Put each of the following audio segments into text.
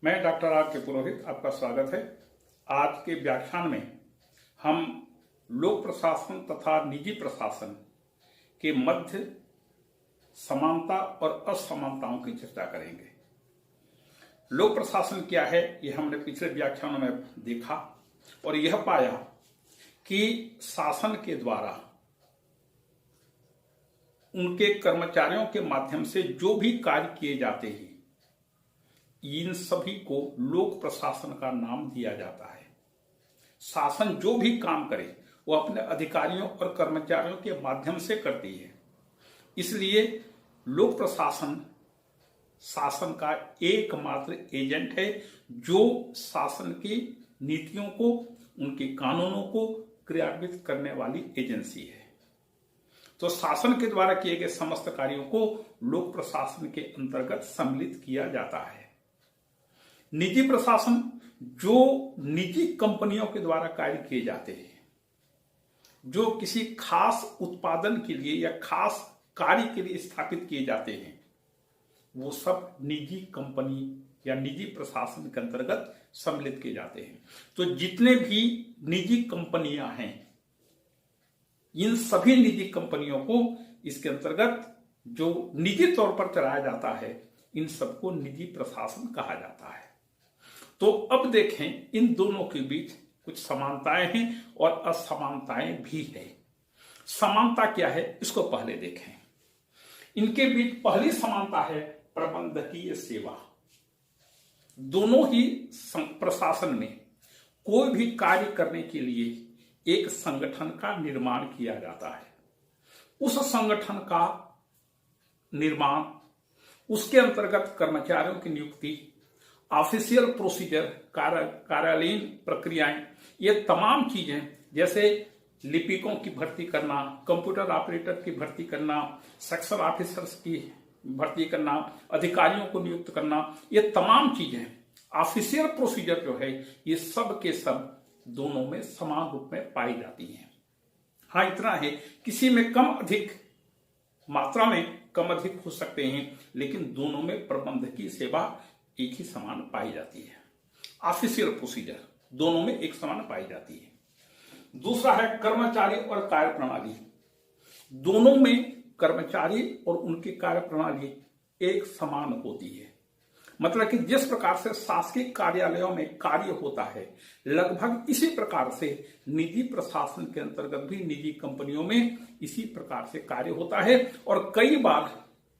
मैं doctor R के पुरोहित, आपका स्वागत है। आज के व्याख्यान में हम लोक प्रशासन तथा निजी प्रशासन के मध्य समानता और असमानताओं की चर्चा करेंगे। लोक प्रशासन क्या है, यह हमने पिछले व्याख्यानों में देखा और यह पाया कि शासन के द्वारा उनके कर्मचारियों के माध्यम से जो भी कार्य किए जाते हैं, इन सभी को लोक प्रशासन का नाम दिया जाता है। शासन जो भी काम करे वो अपने अधिकारियों और कर्मचारियों के माध्यम से करती है। इसलिए लोक प्रशासन शासन का एकमात्र एजेंट है जो शासन की नीतियों को, उनके कानूनों को क्रियान्वित करने वाली एजेंसी है। तो शासन के द्वारा किए गए समस्त कार्यों को लोक प्रशासन के अंतर्गत सम्मिलित किया जाता है। निजी प्रशासन जो निजी कंपनियों के द्वारा कार्य किए जाते हैं, जो किसी खास उत्पादन के लिए या खास कार्य के लिए स्थापित किए जाते हैं, वो सब निजी कंपनी या निजी प्रशासन के अंतर्गत सम्मिलित किए जाते हैं। तो जितने भी निजी कंपनियां हैं, इन सभी निजी कंपनियों को इसके अंतर्गत जो निजी तौर पर चलाया जाता है, इन सबको निजी प्रशासन कहा जाता है। तो अब देखें, इन दोनों के बीच कुछ समानताएं हैं और असमानताएं भी है। समानता क्या है, इसको पहले देखें। इनके बीच पहली समानता है प्रबंधकीय सेवा। दोनों ही प्रशासन में कोई भी कार्य करने के लिए एक संगठन का निर्माण किया जाता है। उस संगठन का निर्माण, उसके अंतर्गत कर्मचारियों की नियुक्ति, ऑफिशियल प्रोसीजर, कार्यालयीन प्रक्रियाएं, ये तमाम चीजें, जैसे लिपिकों की भर्ती करना, कंप्यूटर ऑपरेटर की भर्ती करना, सेक्शन ऑफिसर्स की भर्ती करना, अधिकारियों को नियुक्त करना, ये तमाम चीजें ऑफिशियल प्रोसीजर जो है, ये सब के सब दोनों में समान रूप में पाई जाती हैं। हाँ, इतना है, किसी में कम अधिक मात्रा में कम अधिक हो सकते हैं, लेकिन दोनों में प्रबंधकीय सेवा एक ही समान पाई जाती है। ऑफिशियल प्रोसीजर दोनों में एक समान पाई जाती है। दूसरा है कर्मचारी और कार्य प्रणाली। दोनों में कर्मचारी और उनकी कार्य प्रणाली एक समान होती है। मतलब कि जिस प्रकार से शासकीय कार्यालयों में कार्य होता है, लगभग इसी प्रकार से निजी प्रशासन के अंतर्गत भी निजी कंपनियों में इसी प्रकार से कार्य होता है और कई बार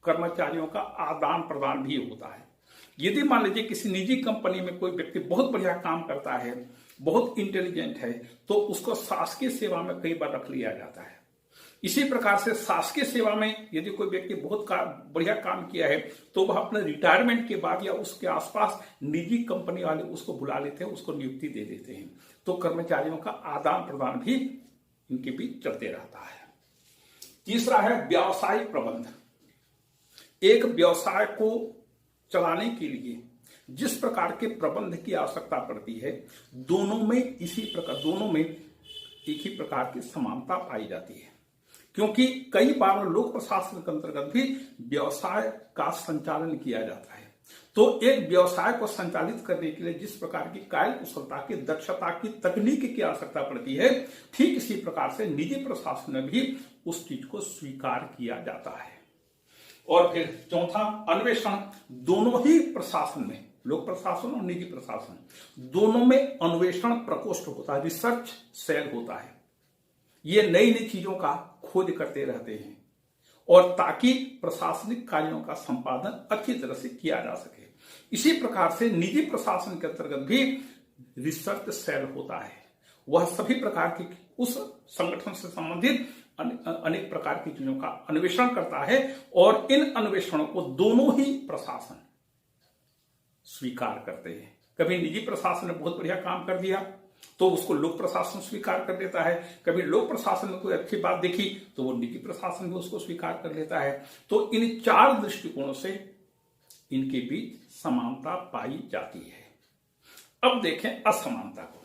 कर्मचारियों का आदान प्रदान भी होता है। यदि मान लीजिए किसी निजी कंपनी में कोई व्यक्ति बहुत बढ़िया काम करता है, बहुत इंटेलिजेंट है, तो उसको शासकीय सेवा में कई बार रख लिया जाता है। इसी प्रकार से शासकीय सेवा में यदि कोई व्यक्ति बहुत बढ़िया काम किया है, तो वह अपने रिटायरमेंट के बाद या उसके आसपास निजी कंपनी वाले उसको बुला लेते हैं, उसको नियुक्ति दे देते हैं। तो कर्मचारियों का आदान प्रदान भी इनके बीच चलते रहता है। तीसरा है व्यावसायिक प्रबंध। एक व्यवसाय को चलाने के लिए जिस प्रकार के प्रबंध की आवश्यकता पड़ती है, दोनों में एक ही प्रकार की समानता पाई जाती है। क्योंकि कई बार लोक प्रशासन के अंतर्गत भी व्यवसाय का संचालन किया जाता है। तो एक व्यवसाय को संचालित करने के लिए जिस प्रकार की कार्य कुशलता की, दक्षता की, तकनीक की आवश्यकता पड़ती है, ठीक इसी प्रकार से निजी प्रशासन में भी उस चीज को स्वीकार किया जाता है। और फिर चौथा, अन्वेषण। दोनों ही प्रशासन में, लोक प्रशासन और निजी प्रशासन दोनों में अन्वेषण प्रकोष्ठ होता है, रिसर्च सेल होता है। ये नई नई चीजों का खोज करते रहते हैं और ताकि प्रशासनिक कार्यों का संपादन अच्छी तरह से किया जा सके। इसी प्रकार से निजी प्रशासन के अंतर्गत भी रिसर्च सेल होता है। वह सभी प्रकार की उस संगठन से संबंधित अनेक प्रकार की चीजों का अन्वेषण करता है और इन अन्वेषणों को दोनों ही प्रशासन स्वीकार करते हैं। कभी निजी प्रशासन ने बहुत बढ़िया काम कर दिया तो उसको लोक प्रशासन स्वीकार कर लेता है, कभी लोक प्रशासन ने कोई अच्छी बात देखी तो वो निजी प्रशासन भी उसको स्वीकार कर लेता है। तो इन चार दृष्टिकोणों से इनके बीच समानता पाई जाती है। अब देखें असमानता को।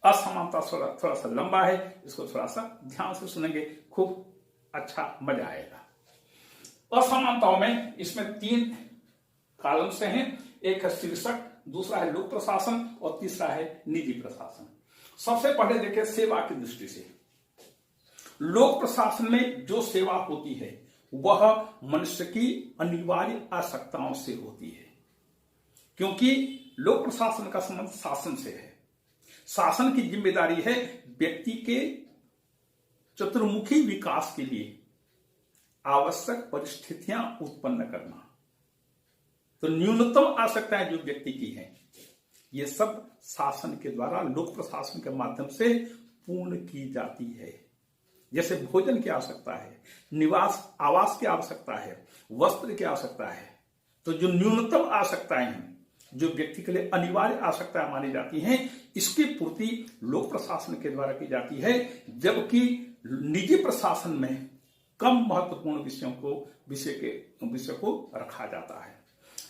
असमानता थोड़ा सा लंबा है, इसको थोड़ा सा ध्यान से सुनेंगे, खूब अच्छा मजा आएगा। असमानताओं में इसमें 3 कॉलम से हैं। एक है शीर्षक, दूसरा है लोक प्रशासन और तीसरा है निजी प्रशासन। सबसे पहले देखें सेवा की दृष्टि से। लोक प्रशासन में जो सेवा होती है वह मनुष्य की अनिवार्य आवश्यकताओं से होती है, क्योंकि लोक प्रशासन का संबंध शासन से है। शासन की जिम्मेदारी है व्यक्ति के चतुर्मुखी विकास के लिए आवश्यक परिस्थितियां उत्पन्न करना। तो न्यूनतम आवश्यकताएं जो व्यक्ति की हैं, ये सब शासन के द्वारा लोक प्रशासन के माध्यम से पूर्ण की जाती है। जैसे भोजन की आवश्यकता है, निवास आवास की आवश्यकता है, वस्त्र की आवश्यकता है। तो जो न्यूनतम आवश्यकताएं हैं, जो व्यक्ति के लिए अनिवार्य आवश्यकताएं मानी जाती हैं, इसकी पूर्ति लोक प्रशासन के द्वारा की जाती है। जबकि निजी प्रशासन में कम महत्वपूर्ण विषय को रखा जाता है।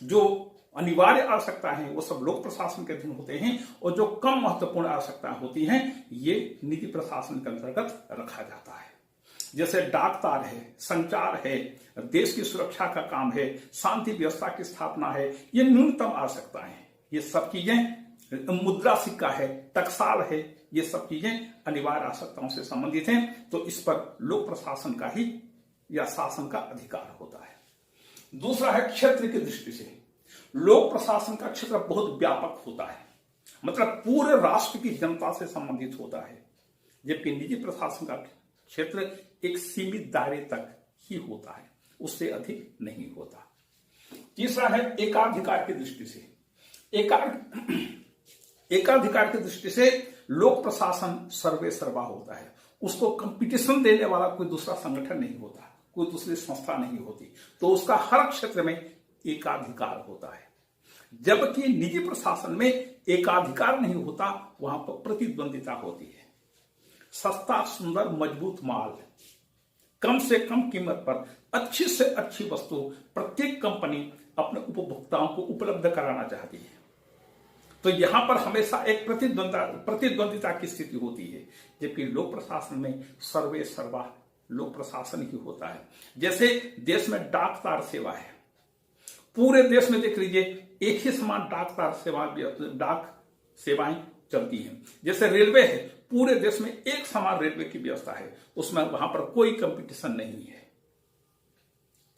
जो अनिवार्य आवश्यकता है वो सब लोक प्रशासन के अधीन होते हैं, और जो कम महत्वपूर्ण आवश्यकताएं होती हैं ये निजी प्रशासन के अंतर्गत रखा जाता है। जैसे डाक तार है, संचार है, देश की सुरक्षा का काम है, शांति व्यवस्था की स्थापना है, ये न्यूनतम आवश्यकताएं हैं। ये सब चीजें, मुद्रा सिक्का है, टकसाल है, ये सब चीजें अनिवार्य आवश्यकताओं से संबंधित हैं। तो इस पर लोक प्रशासन का ही या शासन का अधिकार होता है। दूसरा है क्षेत्र की दृष्टि से। लोक प्रशासन का क्षेत्र बहुत व्यापक होता है, मतलब पूरे राष्ट्र की जनता से संबंधित होता है, जबकि निजी प्रशासन का क्षेत्र एक सीमित दायरे तक ही होता है, उससे अधिक नहीं होता। तीसरा है एकाधिकार की दृष्टि से। एकाधिकार की दृष्टि से लोक प्रशासन सर्वे सर्वा होता है। उसको कंपटीशन देने वाला कोई दूसरा संगठन नहीं होता, कोई दूसरी संस्था नहीं होती, तो उसका हर क्षेत्र में एकाधिकार होता है। जबकि निजी प्रशासन में एकाधिकार नहीं होता, वहां पर प्रतिद्वंदिता होती है। सस्ता सुंदर मजबूत माल कम से कम कीमत पर अच्छी से अच्छी वस्तु प्रत्येक कंपनी अपने उपभोक्ताओं को उपलब्ध कराना चाहती है। तो यहां पर हमेशा एक प्रतिद्वंदिता की स्थिति होती है। जबकि लोक प्रशासन में सर्वे सर्वा लोक प्रशासन ही होता है। जैसे देश में डाक तार सेवा है, पूरे देश में देख लीजिए एक ही समान डाक सेवाएं चलती हैं। जैसे रेलवे है, पूरे देश में एक समान रेलवे की व्यवस्था है, उसमें वहां पर कोई कंपटीशन नहीं है।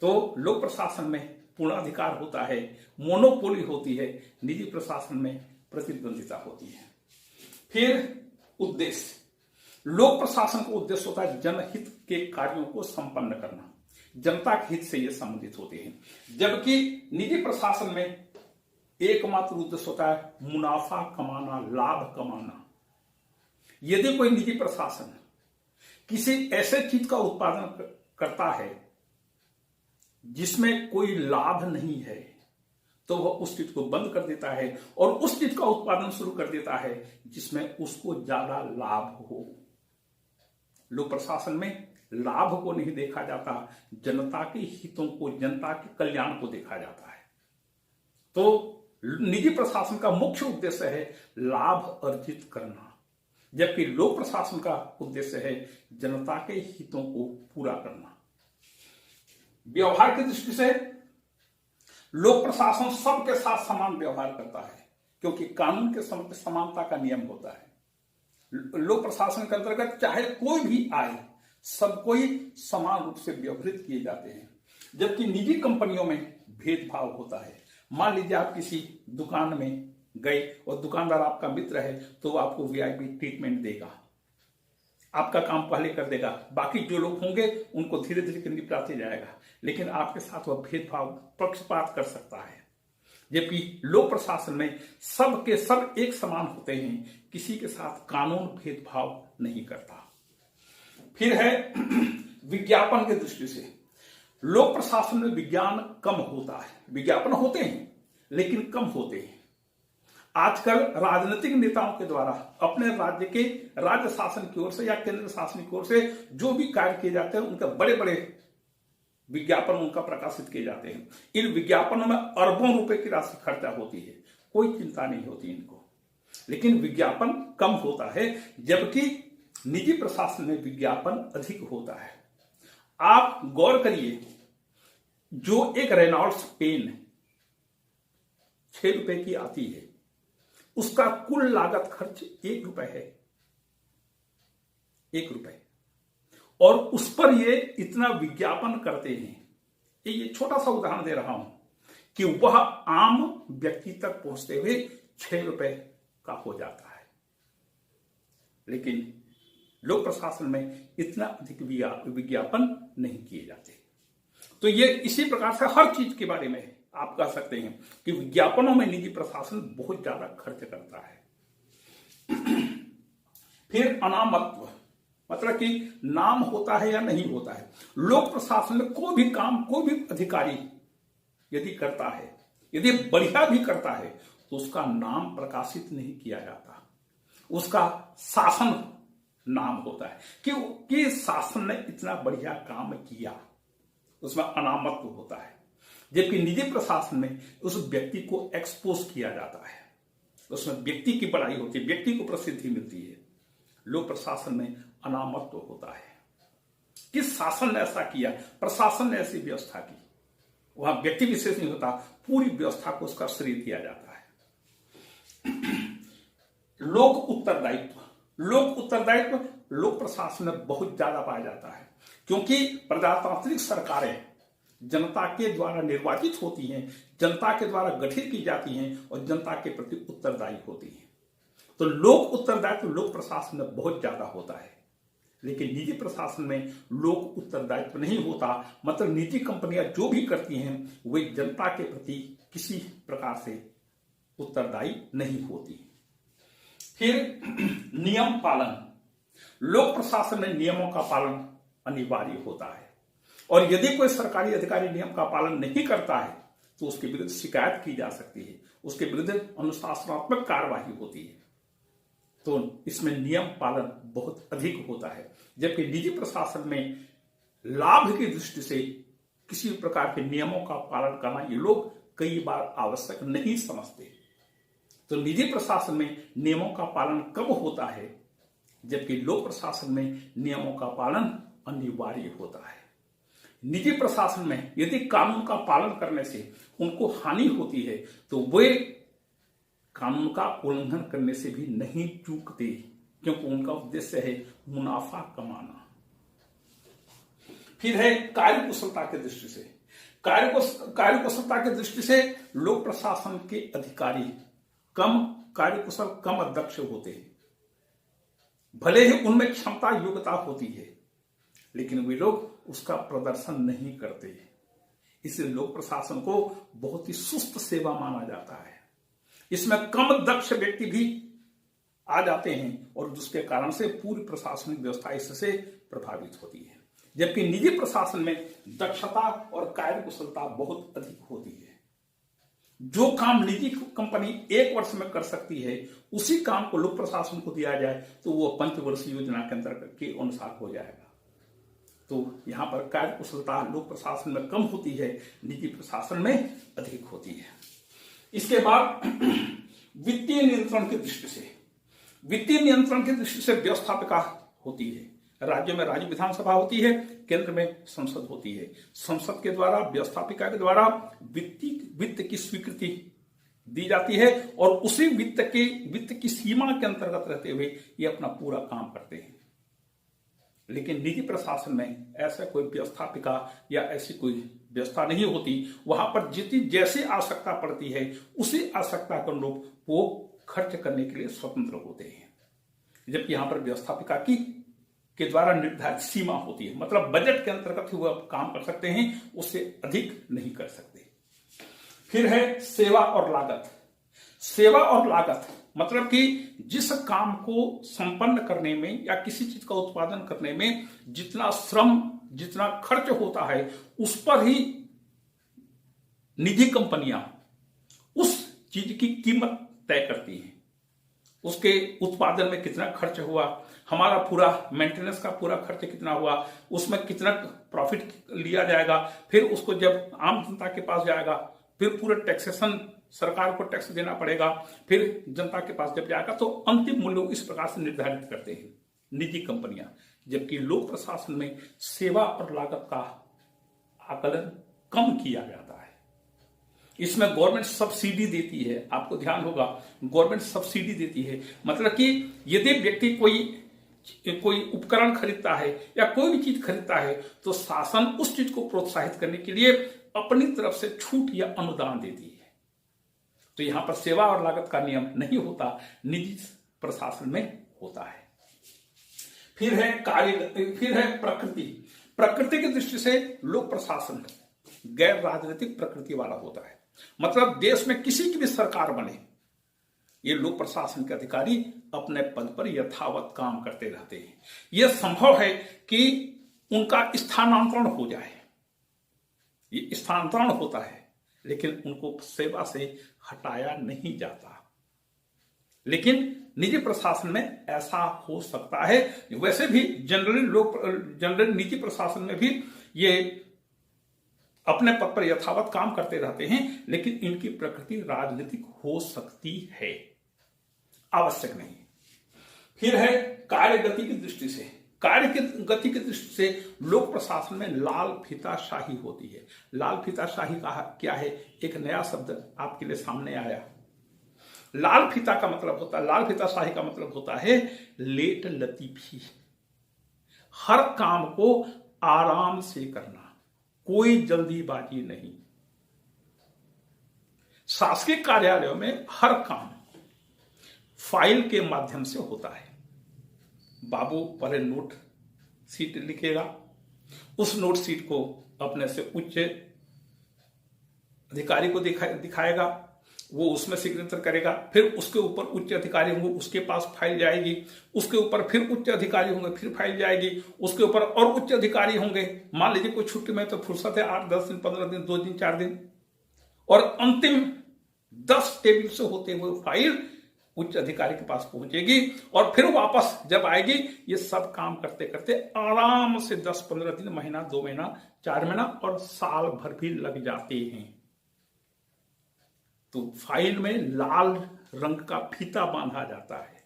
तो लोक प्रशासन में पूर्णाधिकार होता है, मोनोपोली होती है, निजी प्रशासन में प्रतिद्वंदिता होती है। फिर उद्देश्य, लोक प्रशासन का उद्देश्य होता है जनहित के कार्यों को संपन्न करना, जनता के हित से ये संबंधित होते हैं। जबकि निजी प्रशासन में एकमात्र उद्देश्य होता है मुनाफा कमाना, लाभ कमाना। यदि कोई निजी प्रशासन किसी ऐसे चीज का उत्पादन करता है जिसमें कोई लाभ नहीं है, तो वह उस चीज को बंद कर देता है और उस चीज का उत्पादन शुरू कर देता है जिसमें उसको ज्यादा लाभ हो। लोक प्रशासन में लाभ को नहीं देखा जाता, जनता के हितों को, जनता के कल्याण को देखा जाता है। तो निजी प्रशासन का मुख्य उद्देश्य है लाभ अर्जित करना, जबकि लोक प्रशासन का उद्देश्य है जनता के हितों को पूरा करना। व्यवहार की दृष्टि से लोक प्रशासन सबके साथ समान व्यवहार करता है, क्योंकि कानून के समानता का नियम होता है। लोक प्रशासन के अंतर्गत चाहे कोई भी आए, सबको ही समान रूप से व्यवहारित किए जाते हैं। जबकि निजी कंपनियों में भेदभाव होता है। मान लीजिए आप किसी दुकान में गए और दुकानदार आपका मित्र है, तो आपको वीआईपी ट्रीटमेंट देगा, आपका काम पहले कर देगा, बाकी जो लोग होंगे उनको धीरे धीरे निपटाते जाएगा। लेकिन आपके साथ वह भेदभाव, पक्षपात कर सकता है। जबकि लोक प्रशासन में सब के सब एक समान होते हैं, किसी के साथ कानून भेदभाव नहीं करता। फिर है विज्ञापन की दृष्टि से। लोक प्रशासन में विज्ञान कम होता है, विज्ञापन होते हैं लेकिन कम होते हैं। आजकल राजनीतिक नेताओं के द्वारा अपने राज्य के राज्य शासन की ओर से या केंद्र शासन की ओर से जो भी कार्य किए जाते हैं, उनके बड़े बड़े विज्ञापन उनका प्रकाशित किए जाते हैं। इन विज्ञापनों में अरबों रुपए की राशि खर्चा होती है, कोई चिंता नहीं होती इनको। लेकिन विज्ञापन कम होता है, जबकि निजी प्रशासन में विज्ञापन अधिक होता है। आप गौर करिए, जो एक रेनॉल्ड्स पेन 6 रुपए की आती है, उसका कुल लागत खर्च 1 रुपए है, 1 रुपए, और उस पर ये इतना विज्ञापन करते हैं। ये छोटा सा उदाहरण दे रहा हूं कि वह आम व्यक्ति तक पहुंचते हुए 6 रुपए का हो जाता है, लेकिन लोक प्रशासन में इतना अधिक विज्ञापन नहीं किए जाते। तो ये इसी प्रकार से हर चीज के बारे में आप कह सकते हैं कि विज्ञापनों में निजी प्रशासन बहुत ज्यादा खर्च करता है। फिर अनामत्व, मतलब कि नाम होता है या नहीं होता है। लोक प्रशासन में कोई भी काम, कोई भी अधिकारी यदि करता है, यदि बढ़िया भी करता है, तो उसका नाम प्रकाशित नहीं किया जाता, उसका शासन नाम होता है कि शासन ने इतना बढ़िया काम किया, उसमें अनामत्व होता है। जबकि निजी प्रशासन में उस व्यक्ति को एक्सपोज किया जाता है, उसमें व्यक्ति की बड़ाई होती है, व्यक्ति को प्रसिद्धि मिलती है। लोक प्रशासन में अनामत्व होता है कि शासन ने ऐसा किया, प्रशासन ने ऐसी व्यवस्था की। वहां व्यक्ति विशेष नहीं होता, पूरी व्यवस्था को उसका श्रेय दिया जाता है। लोक उत्तरदायित्व, लोक उत्तरदायित्व लोक प्रशासन में बहुत ज्यादा पाया जाता है, क्योंकि प्रजातांत्रिक सरकारें जनता के द्वारा निर्वाचित होती हैं, जनता के द्वारा गठित की जाती हैं और जनता के प्रति उत्तरदायी होती हैं। तो लोक उत्तरदायित्व लोक प्रशासन में बहुत ज्यादा होता है, लेकिन निजी प्रशासन में लोक उत्तरदायित्व नहीं होता। मतलब निजी कंपनियां जो भी करती हैं वे जनता के प्रति किसी प्रकार से उत्तरदायी नहीं होती। फिर नियम पालन, लोक प्रशासन में नियमों का पालन अनिवार्य होता है, और यदि कोई सरकारी अधिकारी नियम का पालन नहीं करता है तो उसके विरुद्ध शिकायत की जा सकती है, उसके विरुद्ध अनुशासनात्मक कार्यवाही होती है। तो इसमें नियम पालन बहुत अधिक होता है। जबकि निजी प्रशासन में लाभ की दृष्टि से किसी प्रकार के नियमों का पालन करना ये लोग कई बार आवश्यक नहीं समझते। तो निजी प्रशासन में नियमों का पालन कब होता है, जबकि लोक प्रशासन में नियमों का पालन अनिवार्य होता है। निजी प्रशासन में यदि कानून का पालन करने से उनको हानि होती है तो वे कानून का उल्लंघन करने से भी नहीं चूकते, क्योंकि उनका उद्देश्य है मुनाफा कमाना। फिर है कार्यकुशलता की दृष्टि से, कार्यकुशलता की दृष्टि से लोक प्रशासन के अधिकारी कम कार्यकुशल, कम दक्ष होते हैं। भले ही उनमें क्षमता योग्यता होती है, लेकिन वे लोग उसका प्रदर्शन नहीं करते। इसलिए लोक प्रशासन को बहुत ही सुस्त सेवा माना जाता है। इसमें कम दक्ष व्यक्ति भी आ जाते हैं और जिसके कारण से पूरी प्रशासनिक व्यवस्था इससे प्रभावित होती है। जबकि निजी प्रशासन में दक्षता और कार्यकुशलता बहुत अधिक होती है। जो काम निजी कंपनी 1 वर्ष में कर सकती है, उसी काम को लोक प्रशासन को दिया जाए तो वो पंचवर्षीय योजना के अंतर्गत के अनुसार हो जाएगा। तो यहां पर कार्यकुशलता लोक प्रशासन में कम होती है, निजी प्रशासन में अधिक होती है। इसके बाद वित्तीय नियंत्रण की दृष्टि से, वित्तीय नियंत्रण की दृष्टि से व्यवस्थापिका होती है। राज्य में राज्य विधानसभा होती है, केंद्र में संसद होती है। संसद के द्वारा, व्यवस्थापिका के द्वारा वित्त की स्वीकृति दी जाती है और उसी वित्त की सीमा के अंतर्गत रहते हुए ये अपना पूरा काम करते हैं। लेकिन निजी प्रशासन में ऐसा कोई व्यवस्थापिका या ऐसी कोई व्यवस्था नहीं होती। वहां पर जितनी जैसी आवश्यकता पड़ती है उसी आवश्यकता के अनुरूप वो खर्च करने के लिए स्वतंत्र होते हैं। जबकि यहां पर व्यवस्थापिका के द्वारा निर्धारित सीमा होती है, मतलब बजट के अंतर्गत ही वो काम कर सकते हैं, उससे अधिक नहीं कर सकते। फिर है सेवा और लागत। सेवा और लागत मतलब कि जिस काम को संपन्न करने में या किसी चीज का उत्पादन करने में जितना श्रम, जितना खर्च होता है, उस पर ही निजी कंपनियां उस चीज की कीमत तय करती हैं। उसके उत्पादन में कितना खर्च हुआ, हमारा पूरा मेंटेनेंस का पूरा खर्च कितना हुआ, उसमें कितना प्रॉफिट लिया जाएगा, फिर उसको जब आम जनता के पास जाएगा, फिर पूरा टैक्सेशन, सरकार को टैक्स देना पड़ेगा, फिर जनता के पास जब जाएगा तो अंतिम मूल्य इस प्रकार से निर्धारित करते हैं निजी कंपनियां। जबकि लोक प्रशासन में सेवा और लागत का आकलन कम किया जाता है। इसमें गवर्नमेंट सब्सिडी देती है, आपको ध्यान होगा, गवर्नमेंट सब्सिडी देती है। मतलब कि यदि व्यक्ति कोई उपकरण खरीदता है या कोई भी चीज खरीदता है तो शासन उस चीज को प्रोत्साहित करने के लिए अपनी तरफ से छूट या अनुदान देती है। तो यहां पर सेवा और लागत का नियम नहीं होता, निजी प्रशासन में होता है। फिर है प्रकृति। प्रकृति की दृष्टि से लोक प्रशासन गैर राजनीतिक प्रकृति वाला होता है। मतलब देश में किसी की भी सरकार बने, ये लोक प्रशासन के अधिकारी अपने पद पर यथावत काम करते रहते हैं। यह संभव है कि उनका स्थानांतरण हो जाए, ये स्थानांतरण होता है, लेकिन उनको सेवा से हटाया नहीं जाता। लेकिन निजी प्रशासन में ऐसा हो सकता है। वैसे भी जनरली निजी प्रशासन में भी ये अपने पद पर यथावत काम करते रहते हैं, लेकिन इनकी प्रकृति राजनीतिक हो सकती है, आवश्यक नहीं। फिर है कार्य गति की दृष्टि से। कार्य की गति की दृष्टि से लोक प्रशासन में लाल फीताशाही होती है। लाल फीताशाही क्या है? एक नया शब्द आपके लिए सामने आया। लाल फीताशाही का मतलब होता है लेट लतीफी, हर काम को आराम से करना, कोई जल्दीबाजी नहीं। शासकीय कार्यालयों में हर काम फाइल के माध्यम से होता है। बाबू पहले नोट शीट लिखेगा, उस नोट शीट को अपने से उच्च अधिकारी को दिखाएगा, वो उसमें सिग्नेचर करेगा, फिर उसके ऊपर उच्च अधिकारी होंगे, उसके पास फाइल जाएगी, उसके ऊपर फिर उच्च अधिकारी होंगे, फिर फाइल जाएगी, उसके ऊपर और उच्च अधिकारी होंगे। मान लीजिए कोई छुट्टी में तो फुर्सत है 8, 10 दिन, 15 दिन, 2 दिन, 4 दिन, और अंतिम 10 टेबल से होते हुए फाइल उच्च अधिकारी के पास पहुंचेगी और फिर वापस जब आएगी, ये सब काम करते करते आराम से 10-15 दिन, महीना, 2 महीना, 4 महीना और साल भर भी लग जाते हैं। तो फाइल में लाल रंग का फीता बांधा जाता है,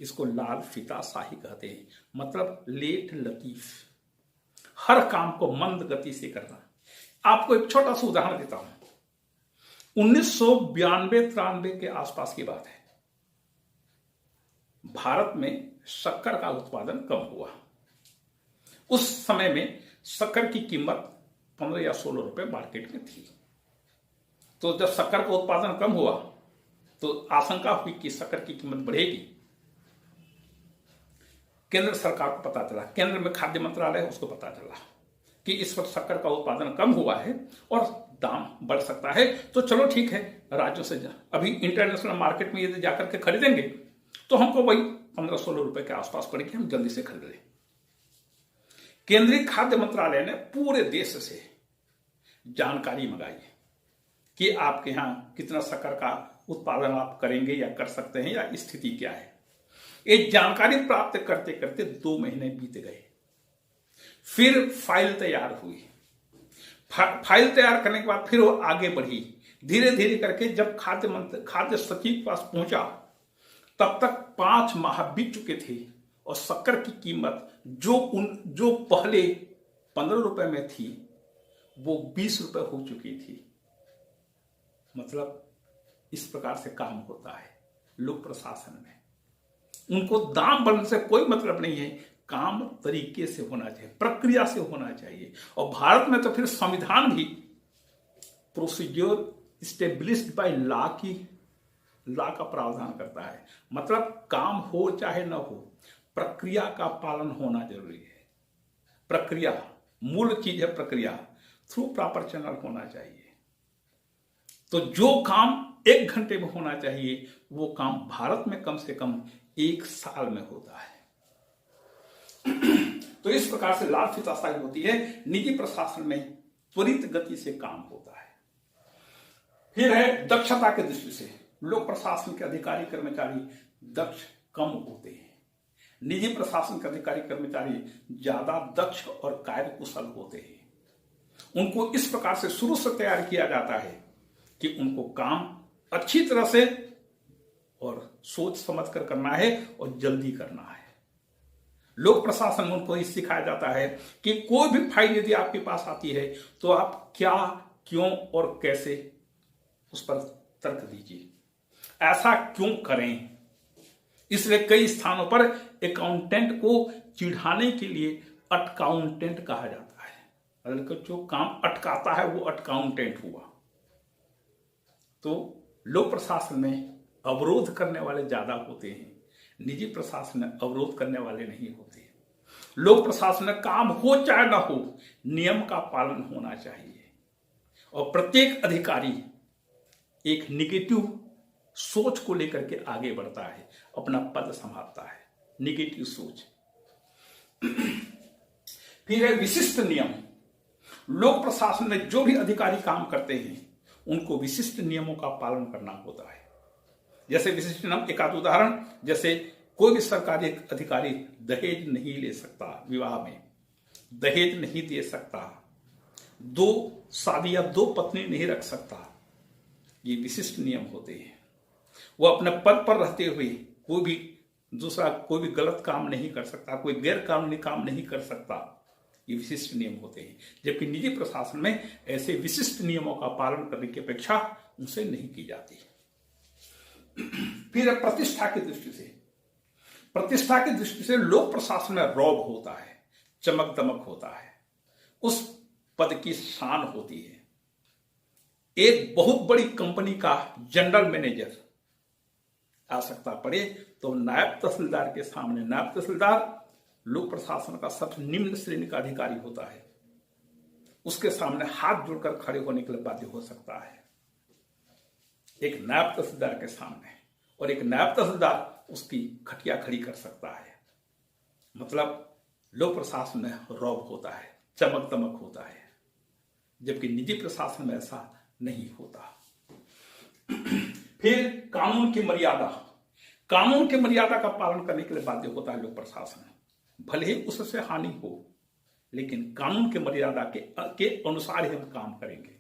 इसको लाल फीताशाही कहते हैं। मतलब लेट लतीफ, हर काम को मंद गति से करना। आपको एक छोटा सा उदाहरण देता हूं। 1992-93 के आसपास की बात है। भारत में शक्कर का उत्पादन कम हुआ। उस समय में शक्कर की कीमत 15 या 16 रुपए मार्केट में थी। तो जब शक्कर का उत्पादन कम हुआ तो आशंका हुई कि शक्कर की कीमत बढ़ेगी। केंद्र सरकार को पता चला, केंद्र में खाद्य मंत्रालय है, उसको पता चला कि इस वक्त शक्कर का उत्पादन कम हुआ है और दाम बढ़ सकता है। तो चलो ठीक है, राज्यों से अभी इंटरनेशनल मार्केट में यदि जाकर के खरीदेंगे तो हमको वही 15-16 रुपए के आसपास पड़ेगी, हम जल्दी से खरीद लें। केंद्रीय खाद्य मंत्रालय ने पूरे देश से जानकारी मंगाई कि आपके यहां कितना शक्कर का उत्पादन आप करेंगे या कर सकते हैं, या स्थिति क्या है। ये जानकारी प्राप्त करते करते 2 महीने बीत गए। फिर फाइल तैयार हुई। फाइल तैयार करने के बाद फिर वो आगे बढ़ी धीरे धीरे करके। जब खाद्य सचिव के पास पहुंचा तब तक 5 माह बीत चुके थे और शक्कर की कीमत जो पहले 15 रुपए में थी वो 20 रुपए हो चुकी थी। मतलब इस प्रकार से काम होता है लोक प्रशासन में। उनको दाम बढ़ने से कोई मतलब नहीं है, काम तरीके से होना चाहिए, प्रक्रिया से होना चाहिए। और भारत में तो फिर संविधान भी प्रोसीजर स्टेब्लिश्ड बाय लॉ का प्रावधान करता है। मतलब काम हो चाहे न हो, प्रक्रिया का पालन होना जरूरी है। प्रक्रिया मूल चीज है, प्रक्रिया थ्रू प्रॉपर चैनल होना चाहिए। तो जो काम 1 घंटे में होना चाहिए वो काम भारत में कम से कम 1 साल में होता है। तो इस प्रकार से लाल फीताशाही होती है। निजी प्रशासन में त्वरित गति से काम होता है। फिर है दक्षता के दृष्टि से लोक प्रशासन के अधिकारी कर्मचारी दक्ष कम होते हैं, निजी प्रशासन के अधिकारी कर्मचारी ज्यादा दक्ष और कार्यकुशल होते हैं। उनको इस प्रकार से शुरू से तैयार किया जाता है कि उनको काम अच्छी तरह से और सोच समझ कर करना है और जल्दी करना है। लोक प्रशासन में उनको ये सिखाया जाता है कि कोई भी फाइल यदि आपके पास आती है तो आप क्या, क्यों और कैसे उस पर तर्क दीजिए, ऐसा क्यों करें। इसलिए कई स्थानों पर अकाउंटेंट को चिढ़ाने के लिए अटकाउंटेंट कहा जाता है, मतलब जो काम अटकाता है वो अटकाउंटेंट हुआ। तो लोक प्रशासन में अवरोध करने वाले ज्यादा होते हैं, निजी प्रशासन में अवरोध करने वाले नहीं होते। लोक प्रशासन में काम हो चाहे ना हो, नियम का पालन होना चाहिए और प्रत्येक अधिकारी एक निगेटिव सोच को लेकर के आगे बढ़ता है, अपना पद संभालता है, निगेटिव सोच। फिर है विशिष्ट नियम। लोक प्रशासन में जो भी अधिकारी काम करते हैं उनको विशिष्ट नियमों का पालन करना होता है। जैसे विशिष्ट नियम, एक आध उदाहरण, जैसे कोई भी सरकारी अधिकारी दहेज नहीं ले सकता, विवाह में दहेज नहीं दे सकता, 2 शादी या 2 पत्नी नहीं रख सकता। ये विशिष्ट नियम होते हैं। वो अपने पद पर रहते हुए कोई भी गलत काम नहीं कर सकता, कोई गैर कानूनी काम नहीं कर सकता। ये विशिष्ट नियम होते हैं। जबकि निजी प्रशासन में ऐसे विशिष्ट नियमों का पालन करने की अपेक्षा उनसे नहीं की जाती। फिर प्रतिष्ठा की दृष्टि से लोक प्रशासन में रौब होता है, चमक दमक होता है, उस पद की शान होती है। एक बहुत बड़ी कंपनी का जनरल मैनेजर आवश्यकता पड़े तो नायब तहसीलदार के सामने, नायब तहसीलदार लोक प्रशासन का सबसे निम्न श्रेणी का अधिकारी होता है, उसके सामने हाथ जोड़कर खड़े होने के लिए बाध्य हो सकता है एक नायब तहसीलदार के सामने, और एक नायब तहसीलदार उसकी खटिया खड़ी कर सकता है। मतलब लोक प्रशासन में रौब होता है, चमक दमक होता है, जबकि निजी प्रशासन में ऐसा नहीं होता। फिर कानून की मर्यादा का पालन करने के लिए बाध्य होता है लोक प्रशासन। भले ही उससे हानि हो, लेकिन कानून के मर्यादा के अनुसार ही हम काम करेंगे।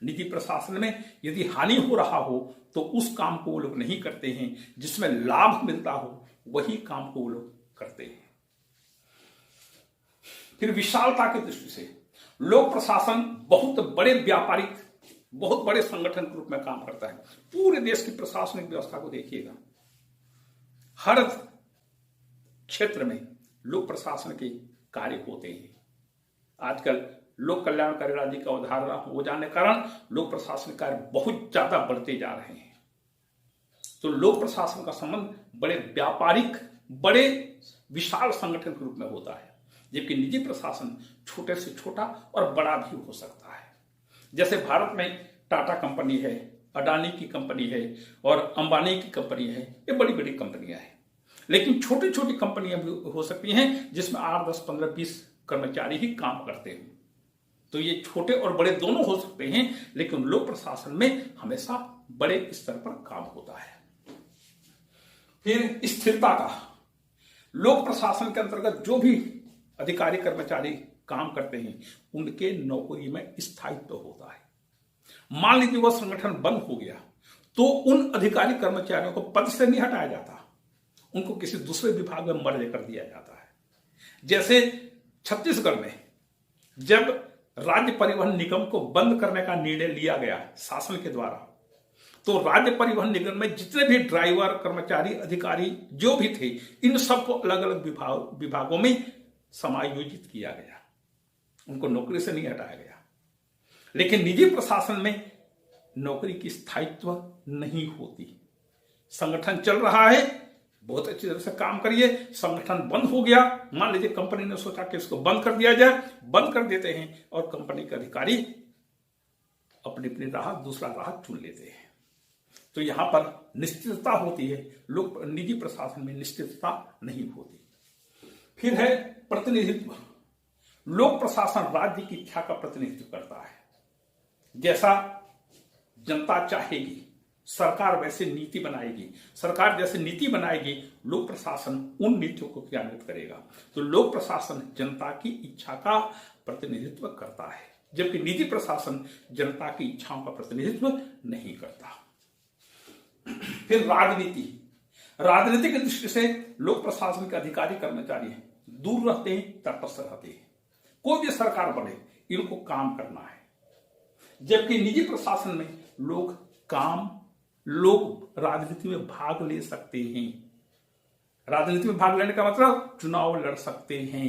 निजी प्रशासन में यदि हानि हो रहा हो तो उस काम को वो लोग नहीं करते हैं, जिसमें लाभ मिलता हो वही काम को वो लोग करते हैं। फिर विशालता की दृष्टि से लोक प्रशासन बहुत बड़े संगठन के रूप में काम करता है। पूरे देश की प्रशासनिक व्यवस्था को देखिएगा, हर क्षेत्र में लोक प्रशासन के कार्य होते हैं। आजकल लोक कल्याणकारी राज्य का अवधारणा हो जाने के कारण लोक प्रशासन कार्य बहुत ज्यादा बढ़ते जा रहे हैं। तो लोक प्रशासन का संबंध बड़े विशाल संगठन के रूप में होता है, जबकि निजी प्रशासन छोटे से छोटा और बड़ा भी हो सकता है। जैसे भारत में टाटा कंपनी है, अडानी की कंपनी है और अंबानी की कंपनी है, ये बड़ी बड़ी कंपनियां हैं। लेकिन छोटी छोटी कंपनियां भी हो सकती हैं जिसमें 8, 10, 15, 20 कर्मचारी ही काम करते हैं। तो ये छोटे और बड़े दोनों हो सकते हैं, लेकिन लोक प्रशासन में हमेशा बड़े स्तर पर काम होता है। फिर स्थिरता का, लोक प्रशासन के अंतर्गत जो भी अधिकारी कर्मचारी काम करते हैं उनके नौकरी में स्थायित्व होता है। मान लीजिए वह संगठन बंद हो गया तो उन अधिकारी कर्मचारियों को पद से नहीं हटाया जाता, उनको किसी दूसरे विभाग में मर्ज कर दिया जाता है। जैसे छत्तीसगढ़ में जब राज्य परिवहन निगम को बंद करने का निर्णय लिया गया शासन के द्वारा, तो राज्य परिवहन निगम में जितने भी ड्राइवर, कर्मचारी, अधिकारी जो भी थे, इन सबको अलग अलग विभागों में समायोजित किया गया, उनको नौकरी से नहीं हटाया गया। लेकिन निजी प्रशासन में नौकरी की स्थायित्व नहीं होती। संगठन चल रहा है, बहुत अच्छी तरह से काम करिए, संगठन बंद हो गया, मान लीजिए कंपनी ने सोचा कि इसको बंद कर दिया जाए, बंद कर देते हैं और कंपनी के अधिकारी अपनी अपनी राह, दूसरा राह चुन लेते हैं। तो यहां पर निश्चितता होती है, लोग निजी प्रशासन में निश्चितता नहीं होती। फिर है प्रतिनिधित्व। लोक प्रशासन राज्य की इच्छा का प्रतिनिधित्व करता है। जैसा जनता चाहेगी सरकार वैसे नीति बनाएगी, सरकार जैसे नीति बनाएगी लोक प्रशासन उन नीतियों को क्रियान्वित करेगा। तो लोक प्रशासन जनता की इच्छा का प्रतिनिधित्व करता है, जबकि निजी प्रशासन जनता की इच्छाओं का प्रतिनिधित्व नहीं करता। फिर राजनीति की दृष्टि से लोक प्रशासन के अधिकारी कर्मचारी दूर रहते हैं, तटस्थ रहते हैं। कोई भी सरकार बने, इनको काम करना है। जबकि निजी प्रशासन में लोग काम लोग राजनीति में भाग ले सकते हैं। राजनीति में भाग लेने का मतलब चुनाव लड़ सकते हैं,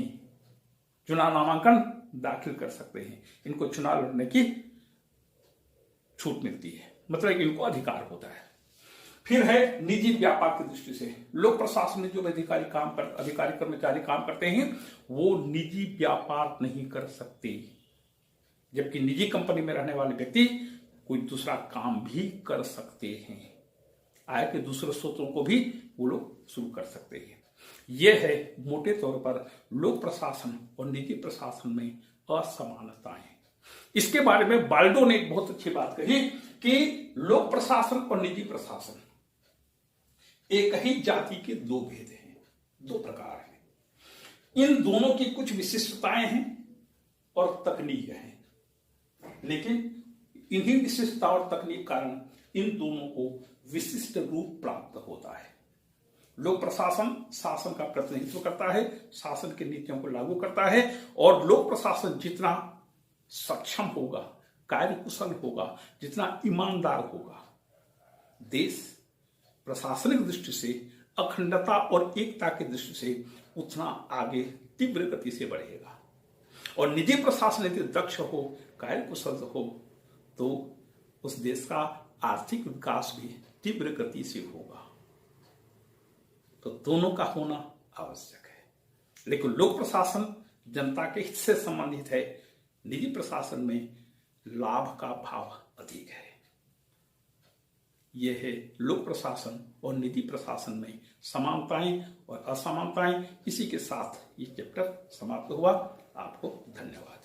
चुनाव नामांकन दाखिल कर सकते हैं, इनको चुनाव लड़ने की छूट मिलती है, मतलब इनको अधिकार होता है। फिर है निजी व्यापार की दृष्टि से, लोक प्रशासन में जो अधिकारी कर्मचारी काम करते हैं वो निजी व्यापार नहीं कर सकते, जबकि निजी कंपनी में रहने वाले व्यक्ति कोई दूसरा काम भी कर सकते हैं, आय के दूसरे स्रोतों को भी वो लोग शुरू कर सकते हैं। यह है मोटे तौर पर लोक प्रशासन और निजी प्रशासन में असमानताएं। इसके बारे में बाल्डो ने एक बहुत अच्छी बात कही कि लोक प्रशासन और निजी प्रशासन एक ही जाति के दो भेद हैं, दो प्रकार हैं। इन दोनों की कुछ विशिष्टताएं हैं और तकनीक हैं, लेकिन इन्हीं विशिष्टता और तकनीक कारण इन दोनों को विशिष्ट रूप प्राप्त होता है। लोक प्रशासन शासन का प्रतिनिधित्व करता है, शासन की नीतियों को लागू करता है, और लोक प्रशासन जितना सक्षम होगा, कार्यकुशल होगा, जितना ईमानदार होगा, देश प्रशासनिक दृष्टि से अखंडता और एकता की दृष्टि से उतना आगे तीव्र गति से बढ़ेगा। और निजी प्रशासन यदि दक्ष हो, कार्यकुशल हो, तो उस देश का आर्थिक विकास भी तीव्र गति से होगा। तो दोनों का होना आवश्यक है, लेकिन लोक प्रशासन जनता के हित से संबंधित है, निजी प्रशासन में लाभ का भाव अधिक है। यह है लोक प्रशासन और निजी प्रशासन में समानताएं और असमानताएं। इसी के साथ ये चैप्टर समाप्त हुआ। आपको धन्यवाद।